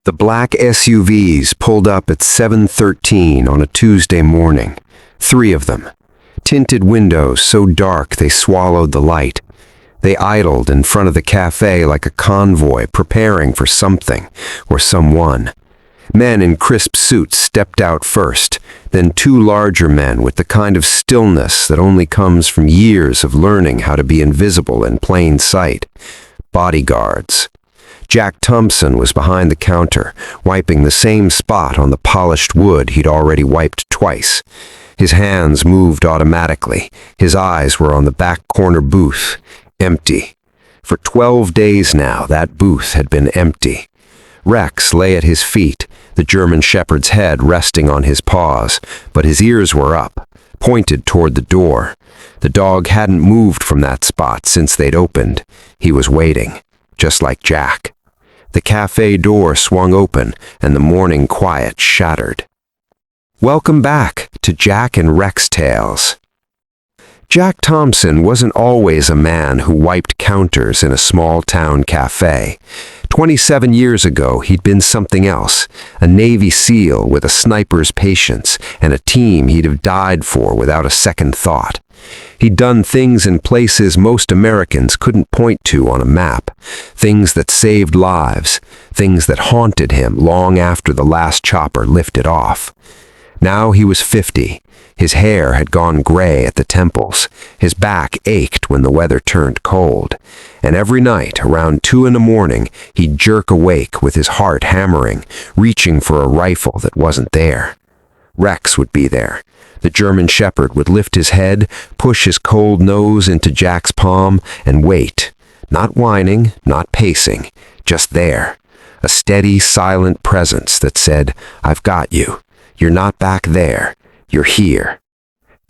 The black SUVs pulled up at 7:13 on a Tuesday morning. 3 of them. Tinted windows so dark they swallowed the light. They idled in front of the cafe like a convoy preparing for something or someone. Men in crisp suits stepped out first, then 2 larger men with the kind of stillness that only comes from years of learning how to be invisible in plain sight. Bodyguards. Jack Thompson was behind the counter, wiping the same spot on the polished wood he'd already wiped twice. His hands moved automatically. His eyes were on the back corner booth, empty. For 12 days now, that booth had been empty. Rex lay at his feet, the German shepherd's head resting on his paws, but his ears were up, pointed toward the door. The dog hadn't moved from that spot since they'd opened. He was waiting, just like Jack. The cafe door swung open, and the morning quiet shattered. Welcome back to Jack and Rex Tales. Jack Thompson wasn't always a man who wiped counters in a small-town cafe. 27 years ago, he'd been something else, a Navy SEAL with a sniper's patience and a team he'd have died for without a second thought. He'd done things in places most Americans couldn't point to on a map, things that saved lives, things that haunted him long after the last chopper lifted off. Now he was 50. His hair had gone gray at the temples. His back ached when the weather turned cold. And every night, around 2 in the morning, he'd jerk awake with his heart hammering, reaching for a rifle that wasn't there. Rex would be there. The German shepherd would lift his head, push his cold nose into Jack's palm, and wait. Not whining, not pacing, just there. A steady, silent presence that said, "I've got you. You're not back there. You're here."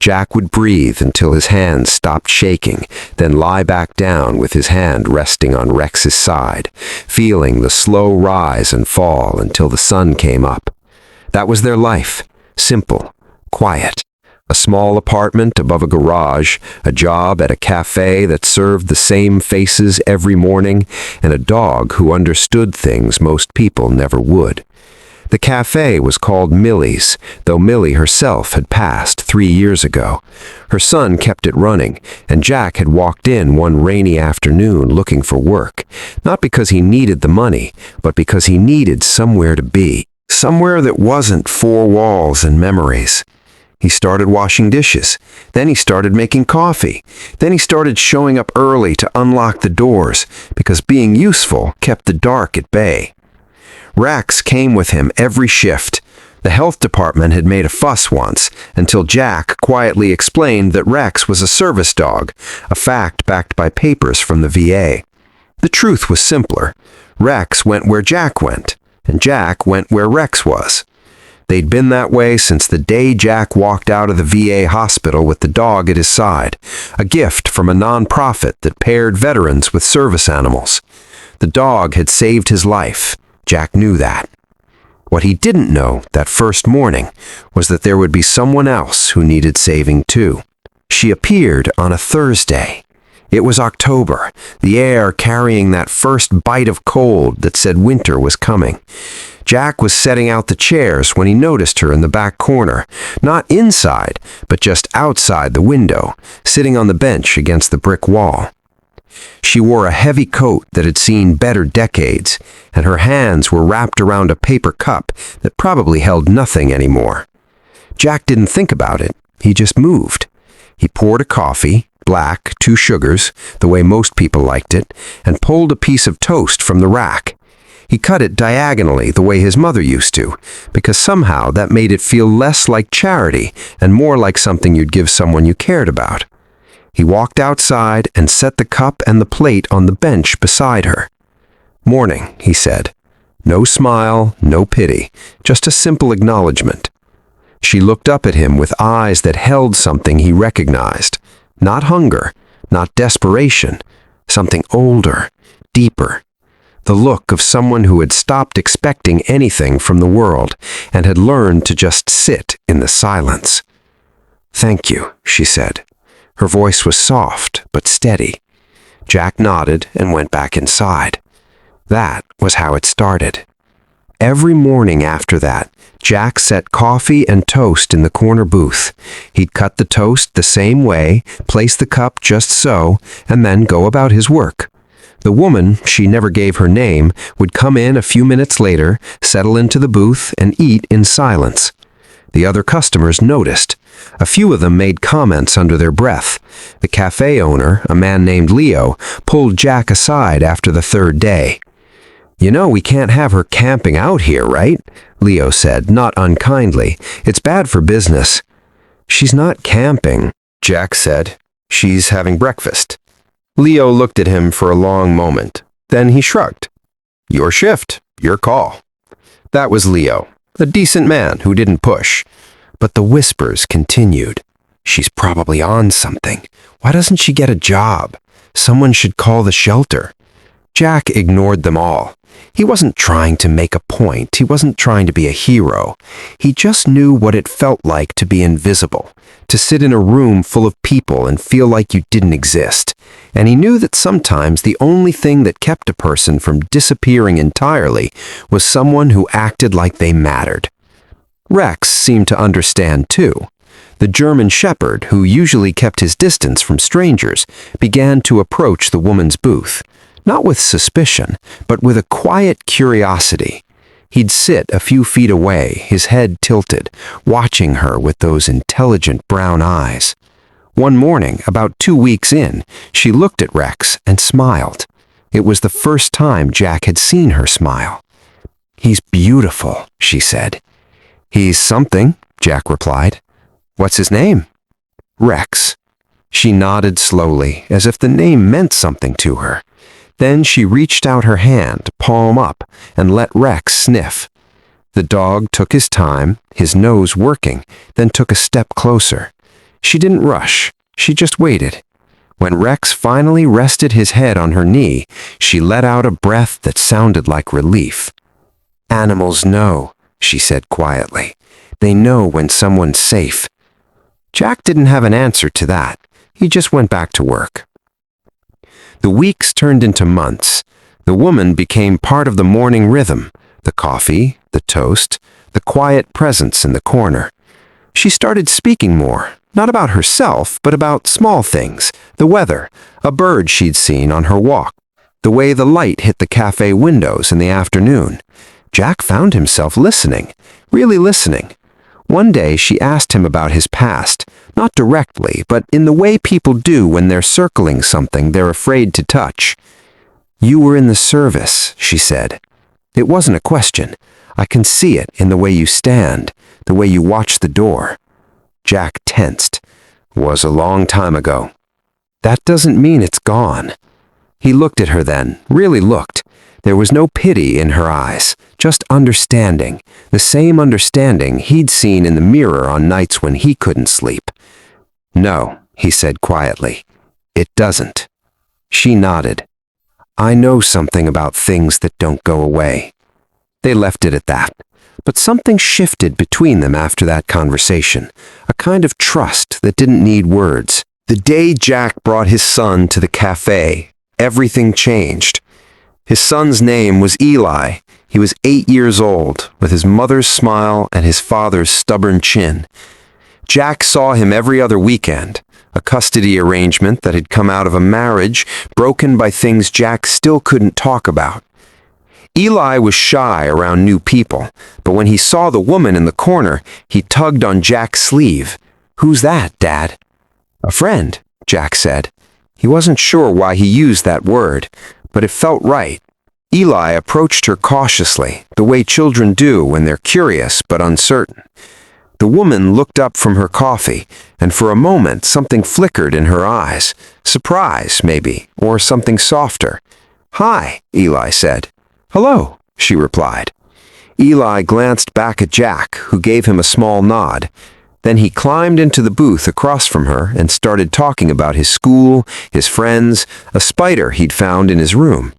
Jack would breathe until his hands stopped shaking, then lie back down with his hand resting on Rex's side, feeling the slow rise and fall until the sun came up. That was their life. Simple. Quiet. A small apartment above a garage, a job at a cafe that served the same faces every morning, and a dog who understood things most people never would. The cafe was called Millie's, though Millie herself had passed 3 years ago. Her son kept it running, and Jack had walked in one rainy afternoon looking for work, not because he needed the money, but because he needed somewhere to be, somewhere that wasn't 4 walls and memories. He started washing dishes. Then he started making coffee. Then he started showing up early to unlock the doors, because being useful kept the dark at bay. Rex came with him every shift. The health department had made a fuss once, until Jack quietly explained that Rex was a service dog, a fact backed by papers from the VA. The truth was simpler. Rex went where Jack went, and Jack went where Rex was. They'd been that way since the day Jack walked out of the VA hospital with the dog at his side, a gift from a nonprofit that paired veterans with service animals. The dog had saved his life. Jack knew that. What he didn't know that first morning was that there would be someone else who needed saving too. She appeared on a Thursday. It was October, the air carrying that first bite of cold that said winter was coming. Jack was setting out the chairs when he noticed her in the back corner, not inside, but just outside the window, sitting on the bench against the brick wall. She wore a heavy coat that had seen better decades, and her hands were wrapped around a paper cup that probably held nothing anymore. Jack didn't think about it. He just moved. He poured a coffee, black, 2 sugars, the way most people liked it, and pulled a piece of toast from the rack. He cut it diagonally the way his mother used to, because somehow that made it feel less like charity and more like something you'd give someone you cared about. He walked outside and set the cup and the plate on the bench beside her. "Morning," he said. No smile, no pity, just a simple acknowledgement. She looked up at him with eyes that held something he recognized. Not hunger, not desperation, something older, deeper. The look of someone who had stopped expecting anything from the world and had learned to just sit in the silence. "Thank you," she said. Her voice was soft but steady. Jack nodded and went back inside. That was how it started. Every morning after that, Jack set coffee and toast in the corner booth. He'd cut the toast the same way, place the cup just so, and then go about his work. The woman, she never gave her name, would come in a few minutes later, settle into the booth, and eat in silence. The other customers noticed. A few of them made comments under their breath. The cafe owner, a man named Leo, pulled Jack aside after the third day. "You know we can't have her camping out here, right?" Leo said, not unkindly. "It's bad for business." "She's not camping," Jack said. "She's having breakfast." Leo looked at him for a long moment. Then he shrugged. "Your shift, your call." That was Leo, a decent man who didn't push. But the whispers continued. "She's probably on something. Why doesn't she get a job? Someone should call the shelter." Jack ignored them all. He wasn't trying to make a point. He wasn't trying to be a hero. He just knew what it felt like to be invisible, to sit in a room full of people and feel like you didn't exist. And he knew that sometimes the only thing that kept a person from disappearing entirely was someone who acted like they mattered. Rex seemed to understand too. The German shepherd, who usually kept his distance from strangers, began to approach the woman's booth. Not with suspicion, but with a quiet curiosity. He'd sit a few feet away, his head tilted, watching her with those intelligent brown eyes. One morning, about 2 weeks in, she looked at Rex and smiled. It was the first time Jack had seen her smile. "He's beautiful," she said. "He's something," Jack replied. "What's his name?" "Rex." She nodded slowly, as if the name meant something to her. Then she reached out her hand, palm up, and let Rex sniff. The dog took his time, his nose working, then took a step closer. She didn't rush. She just waited. When Rex finally rested his head on her knee, she let out a breath that sounded like relief. "Animals know," she said quietly. "They know when someone's safe." Jack didn't have an answer to that. He just went back to work. The weeks turned into months. The woman became part of the morning rhythm, the coffee, the toast, the quiet presence in the corner. She started speaking more, not about herself, but about small things, the weather, a bird she'd seen on her walk, the way the light hit the cafe windows in the afternoon. Jack found himself listening, really listening. One day she asked him about his past, not directly, but in the way people do when they're circling something they're afraid to touch. "You were in the service," she said. "It wasn't a question. I can see it in the way you stand, the way you watch the door." Jack tensed. "Was a long time ago." "That doesn't mean it's gone." He looked at her then, really looked. There was no pity in her eyes, just understanding, the same understanding he'd seen in the mirror on nights when he couldn't sleep. "No," he said quietly. "It doesn't." She nodded. "I know something about things that don't go away." They left it at that. But something shifted between them after that conversation, a kind of trust that didn't need words. The day Jack brought his son to the cafe, everything changed. His son's name was Eli. He was 8 years old, with his mother's smile and his father's stubborn chin. Jack saw him every other weekend, a custody arrangement that had come out of a marriage broken by things Jack still couldn't talk about. Eli was shy around new people, but when he saw the woman in the corner, he tugged on Jack's sleeve. "Who's that, Dad?" "A friend," Jack said. He wasn't sure why he used that word, but it felt right. Eli approached her cautiously, the way children do when they're curious but uncertain. The woman looked up from her coffee, and for a moment something flickered in her eyes. Surprise, maybe, or something softer. "Hi," Eli said. "Hello," she replied. Eli glanced back at Jack, who gave him a small nod. Then he climbed into the booth across from her and started talking about his school, his friends, a spider he'd found in his room.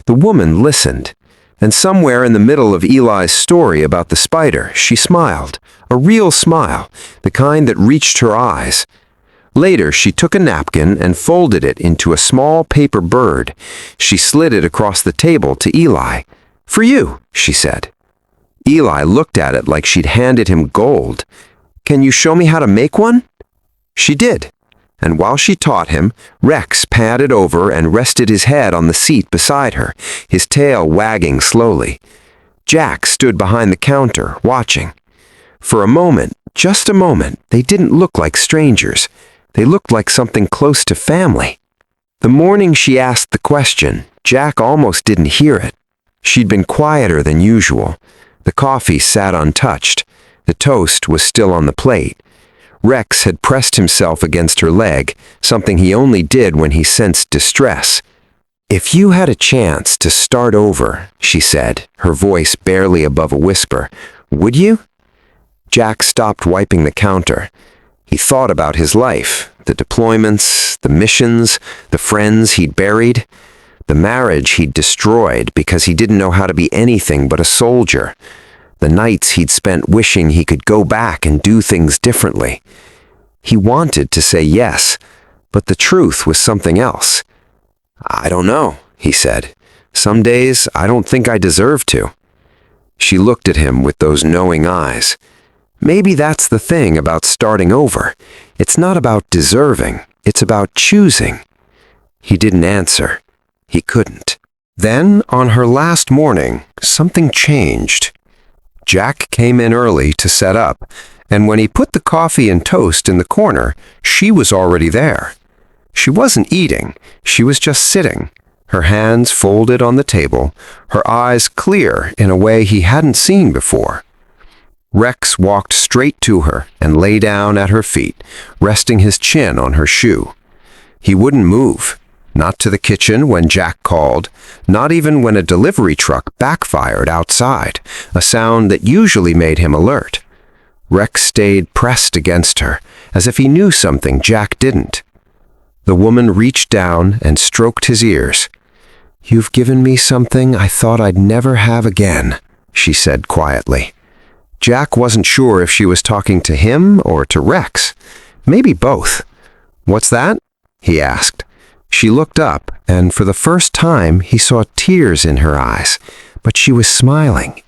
The woman listened, and somewhere in the middle of Eli's story about the spider, she smiled, a real smile, the kind that reached her eyes. Later, she took a napkin and folded it into a small paper bird. She slid it across the table to Eli. "For you," she said. Eli looked at it like she'd handed him gold. "Can you show me how to make one?" She did, and while she taught him, Rex padded over and rested his head on the seat beside her, his tail wagging slowly. Jack stood behind the counter, watching. For a moment, just a moment, they didn't look like strangers. They looked like something close to family. The morning she asked the question, Jack almost didn't hear it. She'd been quieter than usual. The coffee sat untouched. The toast was still on the plate. Rex had pressed himself against her leg, something he only did when he sensed distress. "If you had a chance to start over," she said, her voice barely above a whisper, "would you?" Jack stopped wiping the counter. He thought about his life, the deployments, the missions, the friends he'd buried, the marriage he'd destroyed because he didn't know how to be anything but a soldier, the nights he'd spent wishing he could go back and do things differently. He wanted to say yes, but the truth was something else. "I don't know," he said. "Some days I don't think I deserve to." She looked at him with those knowing eyes. Maybe that's the thing about starting over. It's not about deserving, it's about choosing. He didn't answer. He couldn't. Then, on her last morning, something changed. Jack came in early to set up, and when he put the coffee and toast in the corner, she was already there. She wasn't eating, she was just sitting, her hands folded on the table, her eyes clear in a way he hadn't seen before. Rex walked straight to her and lay down at her feet, resting his chin on her shoe. He wouldn't move, not to the kitchen when Jack called, not even when a delivery truck backfired outside, a sound that usually made him alert. Rex stayed pressed against her, as if he knew something Jack didn't. The woman reached down and stroked his ears. "You've given me something I thought I'd never have again," she said quietly. Jack wasn't sure if she was talking to him or to Rex. Maybe both. "What's that?" he asked. She looked up, and for the first time he saw tears in her eyes, but she was smiling.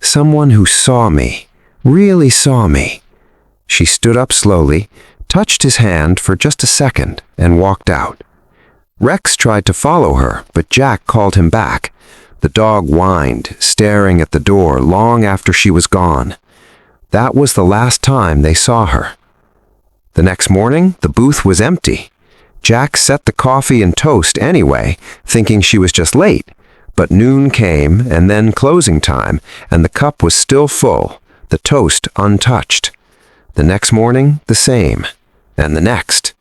"Someone who saw me, really saw me." She stood up slowly, touched his hand for just a second, and walked out. Rex tried to follow her, but Jack called him back. The dog whined, staring at the door long after she was gone. That was the last time they saw her. The next morning, the booth was empty. Jack set the coffee and toast anyway, thinking she was just late. But noon came, and then closing time, and the cup was still full, the toast untouched. The next morning, the same. And the next.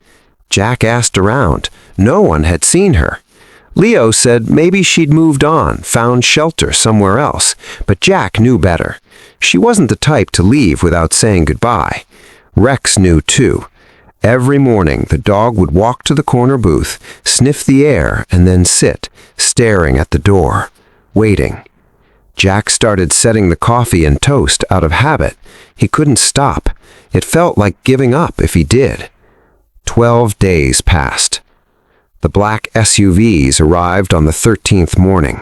Jack asked around. No one had seen her. Leo said maybe she'd moved on, found shelter somewhere else, but Jack knew better. She wasn't the type to leave without saying goodbye. Rex knew too. Every morning, the dog would walk to the corner booth, sniff the air, and then sit, staring at the door, waiting. Jack started setting the coffee and toast out of habit. He couldn't stop. It felt like giving up if he did. 12 days passed. The black SUVs arrived on the 13th morning.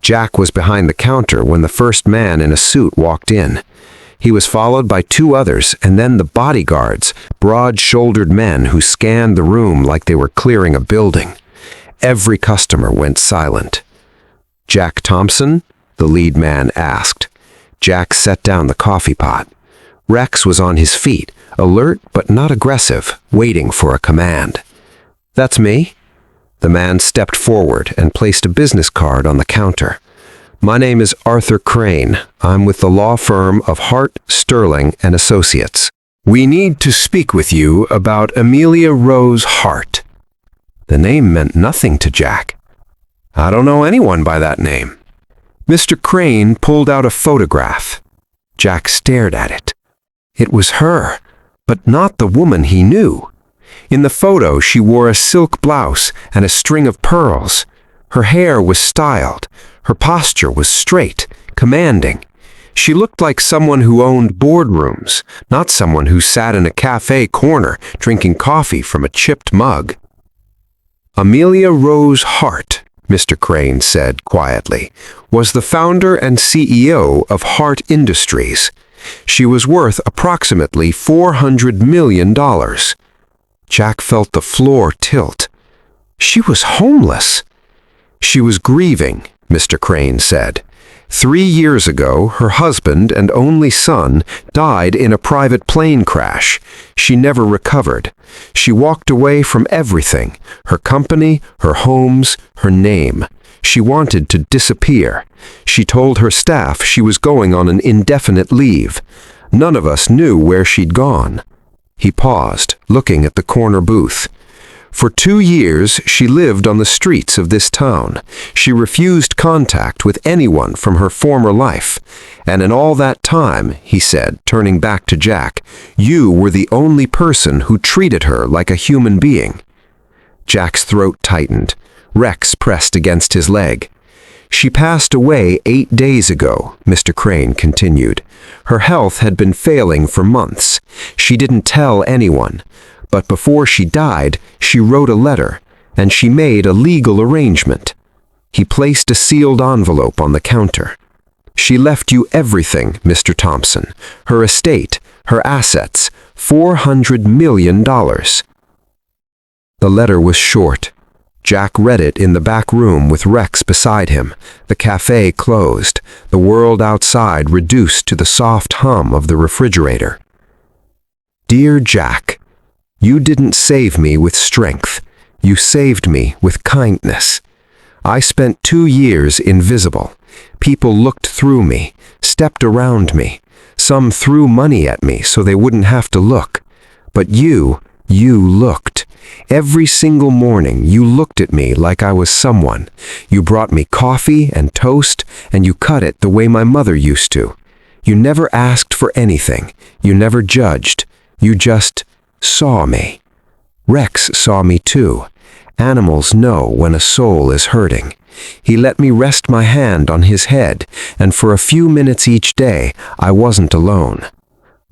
Jack was behind the counter when the first man in a suit walked in. He was followed by two others, and then the bodyguards, broad-shouldered men who scanned the room like they were clearing a building. Every customer went silent. "Jack Thompson?" the lead man asked. Jack set down the coffee pot. Rex was on his feet, alert but not aggressive, waiting for a command. "That's me." The man stepped forward and placed a business card on the counter. "My name is Arthur Crane. I'm with the law firm of Hart, Sterling and Associates. We need to speak with you about Amelia Rose Hart." The name meant nothing to Jack. "I don't know anyone by that name." Mr. Crane pulled out a photograph. Jack stared at it. It was her, but not the woman he knew. In the photo, she wore a silk blouse and a string of pearls. Her hair was styled. Her posture was straight, commanding. She looked like someone who owned boardrooms, not someone who sat in a café corner drinking coffee from a chipped mug. "Amelia Rose Hart," Mr. Crane said quietly, was the founder and CEO of Hart Industries. She was worth approximately $400 million. Jack felt the floor tilt. She was homeless. She was grieving, Mr. Crane said. 3 years ago, her husband and only son died in a private plane crash. She never recovered. She walked away from everything, her company, her homes, her name. She wanted to disappear. She told her staff she was going on an indefinite leave. None of us knew where she'd gone. He paused, looking at the corner booth. For 2 years, she lived on the streets of this town. She refused contact with anyone from her former life. And in all that time, he said, turning back to Jack, you were the only person who treated her like a human being. Jack's throat tightened. Rex pressed against his leg. She passed away 8 days ago, Mr. Crane continued. Her health had been failing for months. She didn't tell anyone. But before she died, she wrote a letter, and she made a legal arrangement. He placed a sealed envelope on the counter. She left you everything, Mr. Thompson. Her estate, her assets, $400 million. The letter was short. Jack read it in the back room with Rex beside him, the café closed, the world outside reduced to the soft hum of the refrigerator. Dear Jack, you didn't save me with strength. You saved me with kindness. I spent 2 years invisible. People looked through me, stepped around me. Some threw money at me so they wouldn't have to look. But you looked. Every single morning you looked at me like I was someone. You brought me coffee and toast, and you cut it the way my mother used to. You never asked for anything. You never judged. You just saw me. Rex saw me too. Animals know when a soul is hurting. He let me rest my hand on his head, and for a few minutes each day, I wasn't alone.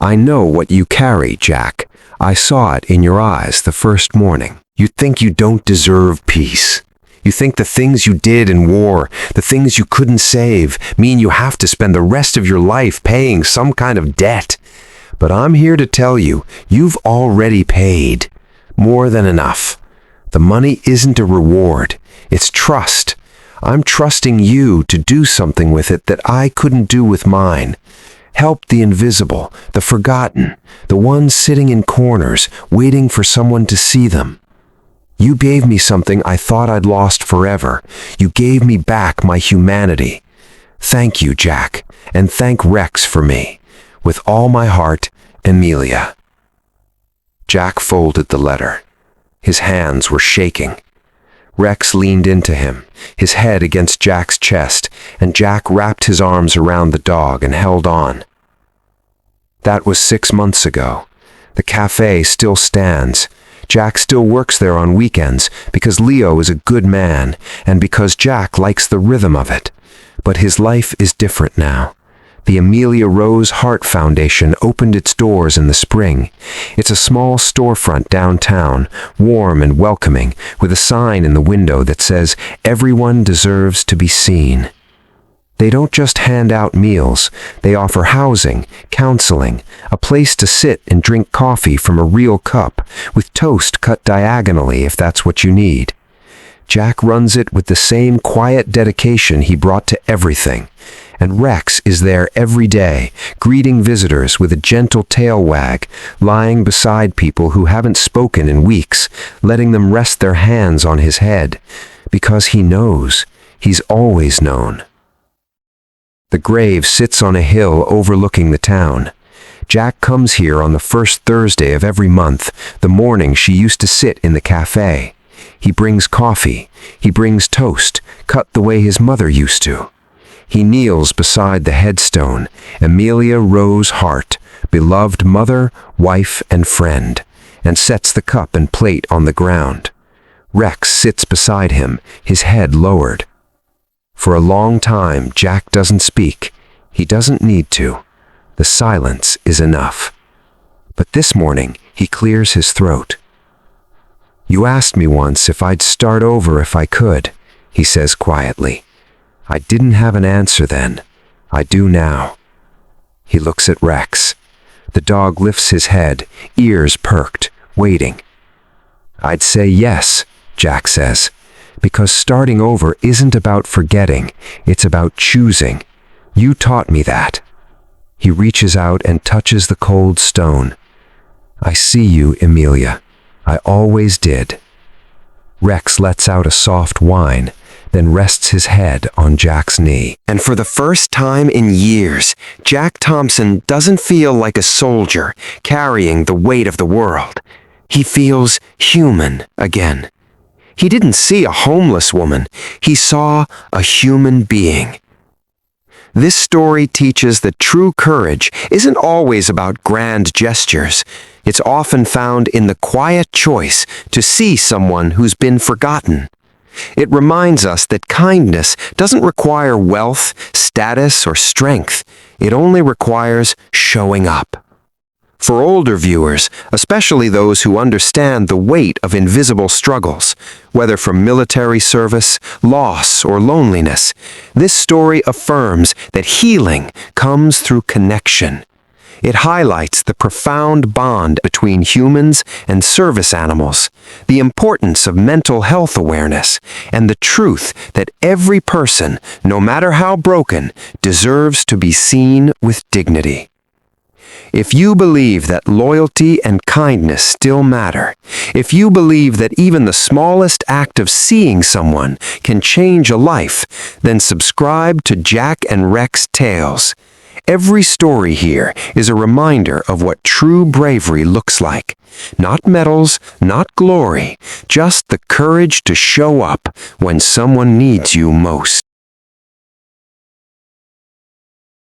I know what you carry, Jack. I saw it in your eyes the first morning. You think you don't deserve peace. You think the things you did in war, the things you couldn't save, mean you have to spend the rest of your life paying some kind of debt. But I'm here to tell you, you've already paid. More than enough. The money isn't a reward. It's trust. I'm trusting you to do something with it that I couldn't do with mine. Help the invisible, the forgotten, the ones sitting in corners, waiting for someone to see them. You gave me something I thought I'd lost forever. You gave me back my humanity. Thank you, Jack, and thank Rex for me. With all my heart, Amelia. Jack folded the letter. His hands were shaking. Rex leaned into him, his head against Jack's chest, and Jack wrapped his arms around the dog and held on. That was 6 months ago. The cafe still stands. Jack still works there on weekends because Leo is a good man and because Jack likes the rhythm of it. But his life is different now. The Amelia Rose Heart Foundation opened its doors in the spring. It's a small storefront downtown, warm and welcoming, with a sign in the window that says, "Everyone deserves to be seen." They don't just hand out meals. They offer housing, counseling, a place to sit and drink coffee from a real cup, with toast cut diagonally if that's what you need. Jack runs it with the same quiet dedication he brought to everything. And Rex is there every day, greeting visitors with a gentle tail wag, lying beside people who haven't spoken in weeks, letting them rest their hands on his head, because he knows, he's always known. The grave sits on a hill overlooking the town. Jack comes here on the first Thursday of every month, the morning she used to sit in the cafe. He brings coffee, he brings toast, cut the way his mother used to. He kneels beside the headstone, Amelia Rose Hart, beloved mother, wife, and friend, and sets the cup and plate on the ground. Rex sits beside him, his head lowered. For a long time, Jack doesn't speak. He doesn't need to. The silence is enough. But this morning, he clears his throat. You asked me once if I'd start over if I could, he says quietly. I didn't have an answer then. I do now. He looks at Rex. The dog lifts his head, ears perked, waiting. I'd say yes, Jack says, because starting over isn't about forgetting, it's about choosing. You taught me that. He reaches out and touches the cold stone. I see you, Emilia. I always did. Rex lets out a soft whine, then rests his head on Jack's knee. And for the first time in years, Jack Thompson doesn't feel like a soldier carrying the weight of the world. He feels human again. He didn't see a homeless woman. He saw a human being. This story teaches that true courage isn't always about grand gestures. It's often found in the quiet choice to see someone who's been forgotten. It reminds us that kindness doesn't require wealth, status, or strength. It only requires showing up. For older viewers, especially those who understand the weight of invisible struggles, whether from military service, loss, or loneliness, this story affirms that healing comes through connection. It highlights the profound bond between humans and service animals, the importance of mental health awareness, and the truth that every person, no matter how broken, deserves to be seen with dignity. If you believe that loyalty and kindness still matter, if you believe that even the smallest act of seeing someone can change a life, then subscribe to Jack and Rex Tales. Every story here is a reminder of what true bravery looks like. Not medals, not glory, just the courage to show up when someone needs you most.